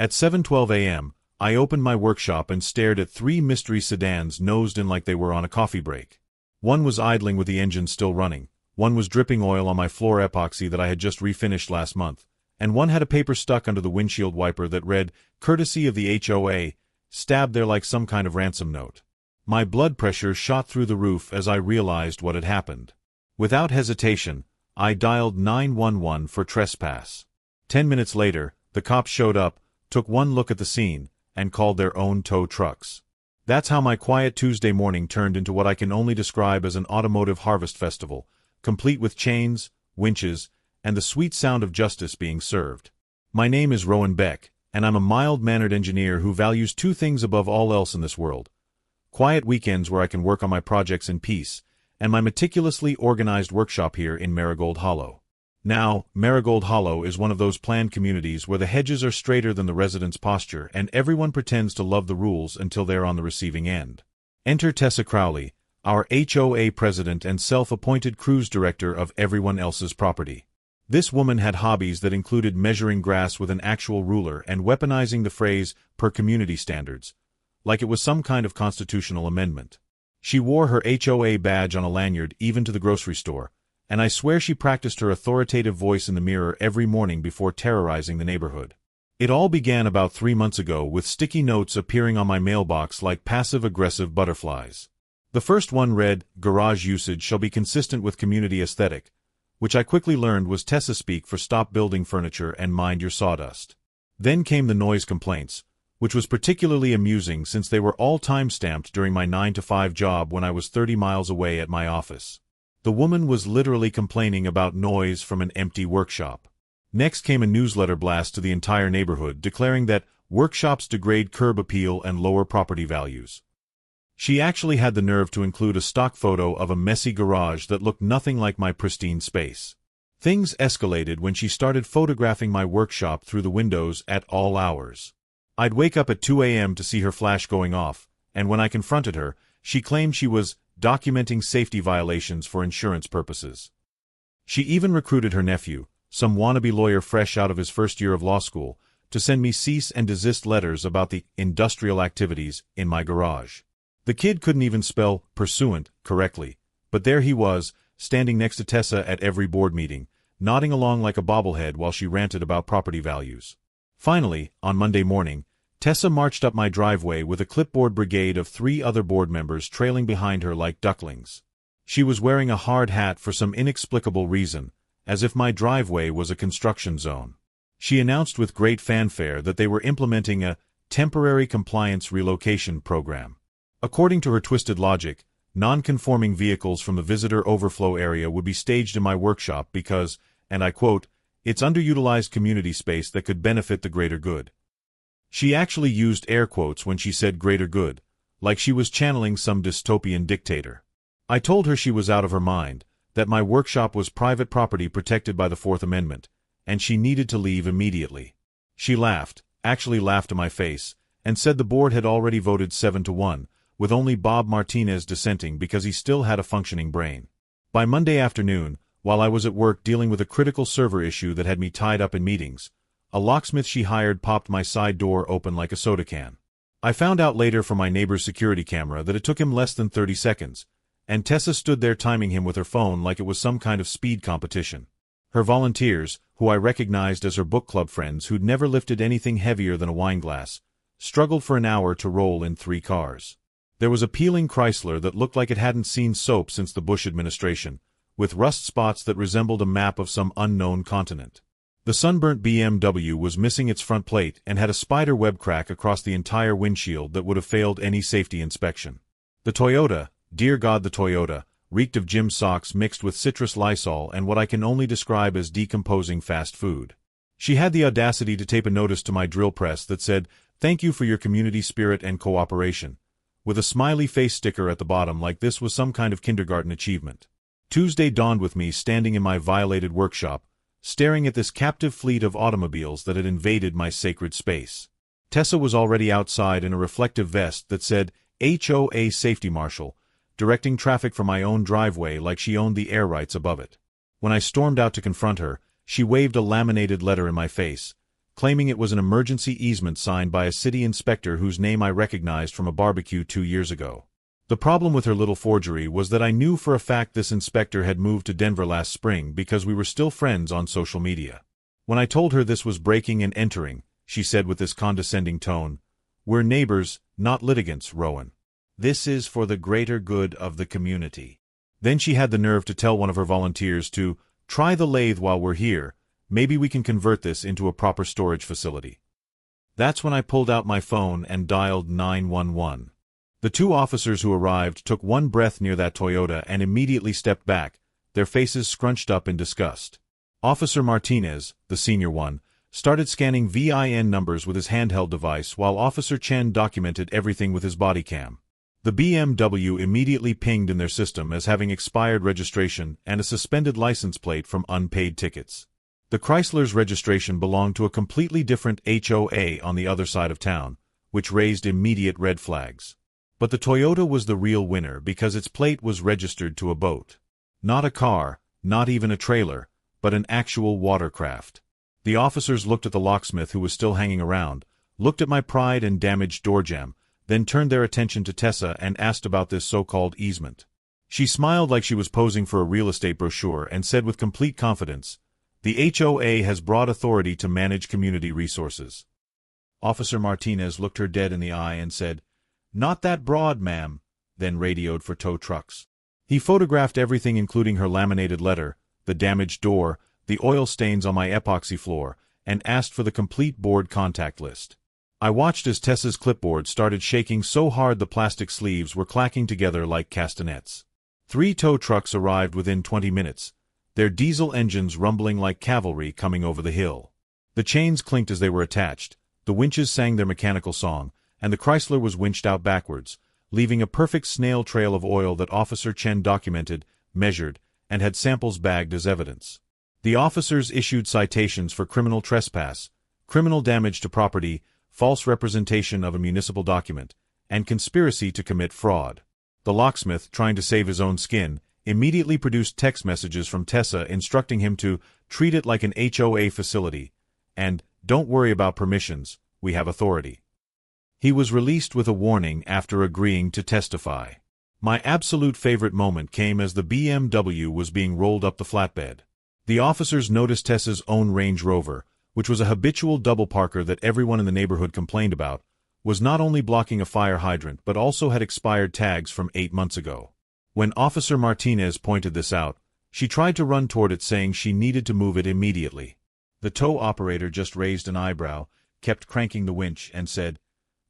At 7:12 a.m., I opened my workshop and stared at 3 mystery sedans nosed in like they were on a coffee break. One was idling with the engine still running, one was dripping oil on my floor epoxy that I had just refinished last month, and one had a paper stuck under the windshield wiper that read, "Courtesy of the HOA," stabbed there like some kind of ransom note. My blood pressure shot through the roof as I realized what had happened. Without hesitation, I dialed 911 for trespass. 10 minutes later, the cops showed up, took one look at the scene, and called their own tow trucks. That's how my quiet Tuesday morning turned into what I can only describe as an automotive harvest festival, complete with chains, winches, and the sweet sound of justice being served. My name is Rowan Beck, and I'm a mild-mannered engineer who values 2 things above all else in this world: quiet weekends where I can work on my projects in peace, and my meticulously organized workshop here in Maragold Hollow. Now, Maragold Hollow is one of those planned communities where the hedges are straighter than the residents' posture and everyone pretends to love the rules until they're on the receiving end. Enter Tessa Crowley, our HOA president and self-appointed cruise director of everyone else's property. This woman had hobbies that included measuring grass with an actual ruler and weaponizing the phrase, "per community standards," like it was some kind of constitutional amendment. She wore her HOA badge on a lanyard even to the grocery store, and I swear she practiced her authoritative voice in the mirror every morning before terrorizing the neighborhood. It all began about 3 months ago with sticky notes appearing on my mailbox like passive-aggressive butterflies. The first one read, "Garage usage shall be consistent with community aesthetic," which I quickly learned was Tessa speak for stop building furniture and mind your sawdust. Then came the noise complaints, which was particularly amusing since they were all time-stamped during my 9-to-5 job when I was 30 miles away at my office. The woman was literally complaining about noise from an empty workshop. Next came a newsletter blast to the entire neighborhood declaring that workshops degrade curb appeal and lower property values. She actually had the nerve to include a stock photo of a messy garage that looked nothing like my pristine space. Things escalated when she started photographing my workshop through the windows at all hours. I'd wake up at 2 a.m. to see her flash going off, and when I confronted her, she claimed she was documenting safety violations for insurance purposes. She even recruited her nephew, some wannabe lawyer fresh out of his first year of law school, to send me cease and desist letters about the industrial activities in my garage. The kid couldn't even spell pursuant correctly, but there he was, standing next to Tessa at every board meeting, nodding along like a bobblehead while she ranted about property values. Finally, on Monday morning, Tessa marched up my driveway with a clipboard brigade of 3 other board members trailing behind her like ducklings. She was wearing a hard hat for some inexplicable reason, as if my driveway was a construction zone. She announced with great fanfare that they were implementing a temporary compliance relocation program. According to her twisted logic, non-conforming vehicles from the visitor overflow area would be staged in my workshop because, and I quote, "it's underutilized community space that could benefit the greater good." She actually used air quotes when she said greater good, like she was channeling some dystopian dictator. I told her she was out of her mind, that my workshop was private property protected by the 4th Amendment, and she needed to leave immediately. She laughed, actually laughed to my face, and said the board had already voted 7-1, with only Bob Martinez dissenting because he still had a functioning brain. By Monday afternoon, while I was at work dealing with a critical server issue that had me tied up in meetings, a locksmith she hired popped my side door open like a soda can. I found out later from my neighbor's security camera that it took him less than 30 seconds, and Tessa stood there timing him with her phone like it was some kind of speed competition. Her volunteers, who I recognized as her book club friends who'd never lifted anything heavier than a wine glass, struggled for an hour to roll in 3 cars. There was a peeling Chrysler that looked like it hadn't seen soap since the Bush administration, with rust spots that resembled a map of some unknown continent. The sunburnt BMW was missing its front plate and had a spider web crack across the entire windshield that would have failed any safety inspection. The Toyota, dear God the Toyota, reeked of gym socks mixed with citrus Lysol and what I can only describe as decomposing fast food. She had the audacity to tape a notice to my drill press that said, "Thank you for your community spirit and cooperation," with a smiley face sticker at the bottom like this was some kind of kindergarten achievement. Tuesday dawned with me standing in my violated workshop, staring at this captive fleet of automobiles that had invaded my sacred space. Tessa was already outside in a reflective vest that said, HOA Safety Marshal, directing traffic from my own driveway like she owned the air rights above it. When I stormed out to confront her, she waved a laminated letter in my face, claiming it was an emergency easement signed by a city inspector whose name I recognized from a barbecue 2 years ago. The problem with her little forgery was that I knew for a fact this inspector had moved to Denver last spring because we were still friends on social media. When I told her this was breaking and entering, she said with this condescending tone, "We're neighbors, not litigants, Rowan. This is for the greater good of the community." Then she had the nerve to tell one of her volunteers to try the lathe while we're here. Maybe we can convert this into a proper storage facility. That's when I pulled out my phone and dialed 911. The 2 officers who arrived took one breath near that Toyota and immediately stepped back, their faces scrunched up in disgust. Officer Martinez, the senior one, started scanning VIN numbers with his handheld device while Officer Chen documented everything with his body cam. The BMW immediately pinged in their system as having expired registration and a suspended license plate from unpaid tickets. The Chrysler's registration belonged to a completely different HOA on the other side of town, which raised immediate red flags. But the Toyota was the real winner because its plate was registered to a boat. Not a car, not even a trailer, but an actual watercraft. The officers looked at the locksmith who was still hanging around, looked at my pride and damaged door jamb, then turned their attention to Tessa and asked about this so-called easement. She smiled like she was posing for a real estate brochure and said with complete confidence, "The HOA has broad authority to manage community resources." Officer Martinez looked her dead in the eye and said, "Not that broad, ma'am," then radioed for tow trucks. He photographed everything including her laminated letter, the damaged door, the oil stains on my epoxy floor, and asked for the complete board contact list. I watched as Tessa's clipboard started shaking so hard the plastic sleeves were clacking together like castanets. 3 tow trucks arrived within 20 minutes, their diesel engines rumbling like cavalry coming over the hill. The chains clinked as they were attached, the winches sang their mechanical song, and the Chrysler was winched out backwards, leaving a perfect snail trail of oil that Officer Chen documented, measured, and had samples bagged as evidence. The officers issued citations for criminal trespass, criminal damage to property, false representation of a municipal document, and conspiracy to commit fraud. The locksmith, trying to save his own skin, immediately produced text messages from Tessa instructing him to treat it like an HOA facility, and "Don't worry about permissions, we have authority." He was released with a warning after agreeing to testify. My absolute favorite moment came as the BMW was being rolled up the flatbed. The officers noticed Tessa's own Range Rover, which was a habitual double parker that everyone in the neighborhood complained about, was not only blocking a fire hydrant but also had expired tags from 8 months ago. When Officer Martinez pointed this out, she tried to run toward it saying she needed to move it immediately. The tow operator just raised an eyebrow, kept cranking the winch, and said,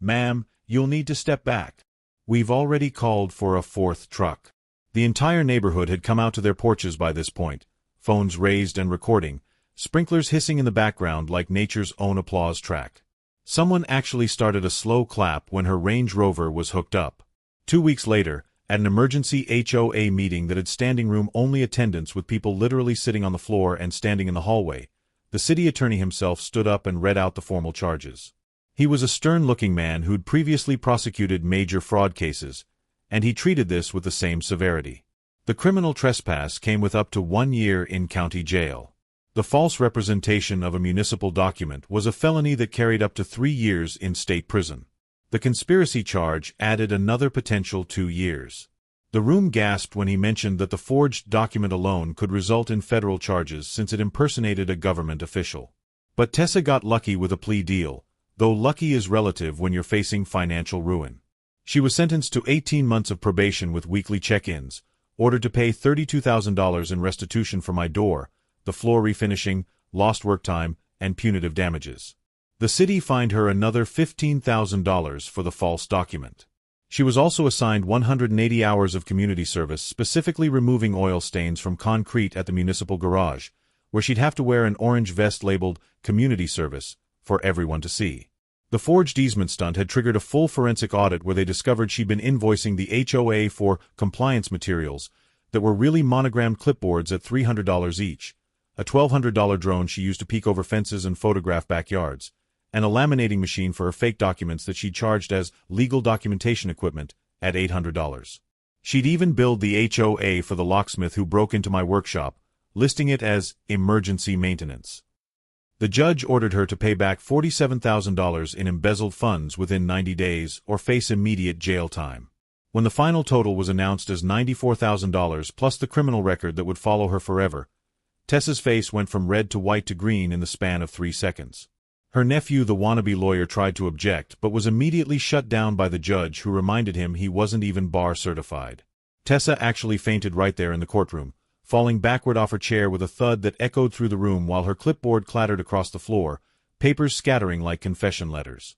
"Ma'am, you'll need to step back. We've already called for a 4th truck." The entire neighborhood had come out to their porches by this point, phones raised and recording, sprinklers hissing in the background like nature's own applause track. Someone actually started a slow clap when her Range Rover was hooked up. 2 weeks later, at an emergency HOA meeting that had standing room only attendance with people literally sitting on the floor and standing in the hallway, the city attorney himself stood up and read out the formal charges. He was a stern-looking man who'd previously prosecuted major fraud cases, and he treated this with the same severity. The criminal trespass came with up to 1 year in county jail. The false representation of a municipal document was a felony that carried up to 3 years in state prison. The conspiracy charge added another potential 2 years. The room gasped when he mentioned that the forged document alone could result in federal charges since it impersonated a government official. But Tessa got lucky with a plea deal, though lucky is relative when you're facing financial ruin. She was sentenced to 18 months of probation with weekly check-ins, ordered to pay $32,000 in restitution for my door, the floor refinishing, lost work time, and punitive damages. The city fined her another $15,000 for the false document. She was also assigned 180 hours of community service, specifically removing oil stains from concrete at the municipal garage, where she'd have to wear an orange vest labeled "Community Service" for everyone to see. The forged easement stunt had triggered a full forensic audit where they discovered she'd been invoicing the HOA for compliance materials that were really monogrammed clipboards at $300 each, a $1,200 drone she used to peek over fences and photograph backyards, and a laminating machine for her fake documents that she charged as legal documentation equipment at $800. She'd even billed the HOA for the locksmith who broke into my workshop, listing it as emergency maintenance. The judge ordered her to pay back $47,000 in embezzled funds within 90 days or face immediate jail time. When the final total was announced as $94,000 plus the criminal record that would follow her forever, Tessa's face went from red to white to green in the span of 3 seconds. Her nephew, the wannabe lawyer, tried to object but was immediately shut down by the judge, who reminded him he wasn't even bar certified. Tessa actually fainted right there in the courtroom, falling backward off her chair with a thud that echoed through the room while her clipboard clattered across the floor, papers scattering like confession letters.